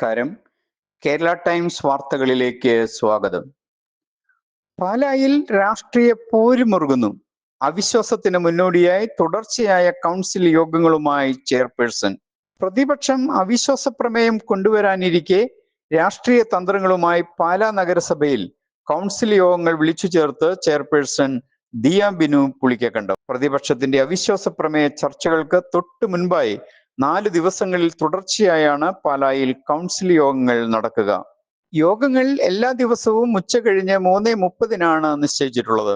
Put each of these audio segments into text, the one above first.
നമസ്കാരം. കേരള ടൈംസ് വാർത്തകളിലേക്ക് സ്വാഗതം. പാലായിൽ രാഷ്ട്രീയ പോര് മുറുകുന്നു. അവിശ്വാസത്തിന് മുന്നോടിയായി തുടർച്ചയായ കൗൺസിൽ യോഗങ്ങളുമായി ചെയർപേഴ്സൺ. പ്രതിപക്ഷം അവിശ്വാസ പ്രമേയം കൊണ്ടുവരാനിരിക്കെ രാഷ്ട്രീയ തന്ത്രങ്ങളുമായി പാലാ നഗരസഭയിൽ കൗൺസിൽ യോഗങ്ങൾ വിളിച്ചു ചേർത്ത് ചെയർപേഴ്സൺ ദിയ ബിനു പുളിക്കക്കണ്ടം. പ്രതിപക്ഷത്തിന്റെ അവിശ്വാസ പ്രമേയ ചർച്ചകൾക്ക് തൊട്ടു മുൻപായി 4 ദിവസങ്ങളിൽ തുടർച്ചയായാണ് പാലായിൽ കൗൺസിൽ യോഗങ്ങൾ നടക്കുക. യോഗങ്ങൾ എല്ലാ ദിവസവും ഉച്ചകഴിഞ്ഞ് 3:30-നാണ് നിശ്ചയിച്ചിട്ടുള്ളത്.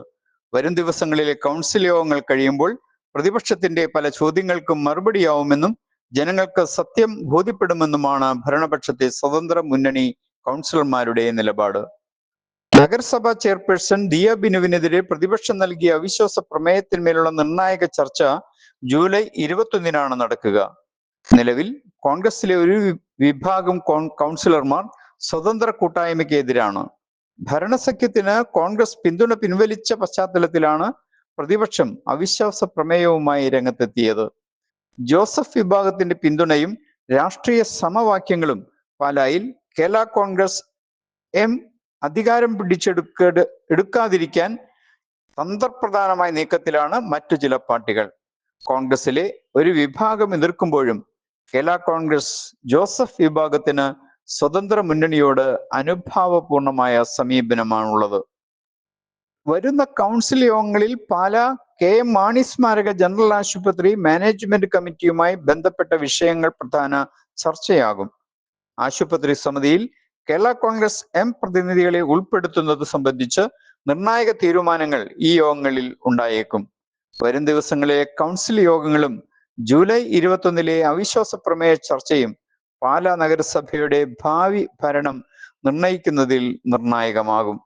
വരും ദിവസങ്ങളിലെ കൗൺസിൽ യോഗങ്ങൾ കഴിയുമ്പോൾ പ്രതിപക്ഷത്തിന്റെ പല ചോദ്യങ്ങൾക്കും മറുപടിയാവുമെന്നും ജനങ്ങൾക്ക് സത്യം ബോധ്യപ്പെടുമെന്നുമാണ് ഭരണപക്ഷത്തെ സ്വതന്ത്ര മുന്നണി കൗൺസിലർമാരുടെ നിലപാട്. നഗരസഭാ ചെയർപേഴ്സൺ ദിയ ബിനുവിനെതിരെ പ്രതിപക്ഷം നൽകിയ അവിശ്വാസ പ്രമേയത്തിന്മേലുള്ള നിർണായക ചർച്ച ജൂലൈ 21-നാണ് നടക്കുക. നിലവിൽ കോൺഗ്രസിലെ ഒരു വിഭാഗം കൗൺസിലർമാർ സ്വതന്ത്ര കൂട്ടായ്മയ്ക്ക് എതിരാണ്. ഭരണസഖ്യത്തിന് കോൺഗ്രസ് പിന്തുണ പിൻവലിച്ച പശ്ചാത്തലത്തിലാണ് പ്രതിപക്ഷം അവിശ്വാസ പ്രമേയവുമായി രംഗത്തെത്തിയത്. ജോസഫ് വിഭാഗത്തിന്റെ പിന്തുണയും രാഷ്ട്രീയ സമവാക്യങ്ങളും പാലായിൽ കേരള കോൺഗ്രസ് എം അധികാരം എടുക്കാതിരിക്കാൻ തന്ത്രപ്രധാനമായ നീക്കത്തിലാണ് മറ്റു ചില പാർട്ടികൾ. കോൺഗ്രസിലെ ഒരു വിഭാഗം എതിർക്കുമ്പോഴും കേരള കോൺഗ്രസ് ജോസഫ് വിഭാഗത്തിന് സ്വതന്ത്ര മുന്നണിയോട് അനുഭാവപൂർണമായ സമീപനമാണുള്ളത്. വരുന്ന കൗൺസിൽ യോഗങ്ങളിൽ പാലാ KM മാണി സ്മാരക ജനറൽ ആശുപത്രി മാനേജ്മെന്റ് കമ്മിറ്റിയുമായി ബന്ധപ്പെട്ട വിഷയങ്ങൾ പ്രധാന ചർച്ചയാകും. ആശുപത്രി സമിതിയിൽ കേരള കോൺഗ്രസ് എം പ്രതിനിധികളെ ഉൾപ്പെടുത്തുന്നത് സംബന്ധിച്ച് നിർണായക തീരുമാനങ്ങൾ ഈ യോഗങ്ങളിൽ ഉണ്ടായേക്കും. വരും ദിവസങ്ങളിലെ കൗൺസിൽ യോഗങ്ങളും ജൂലൈ 21-ലെ അവിശ്വാസ പ്രമേയ ചർച്ചയും പാലാ നഗരസഭയുടെ ഭാവി ഭരണം നിർണയിക്കുന്നതിൽ നിർണായകമാകും.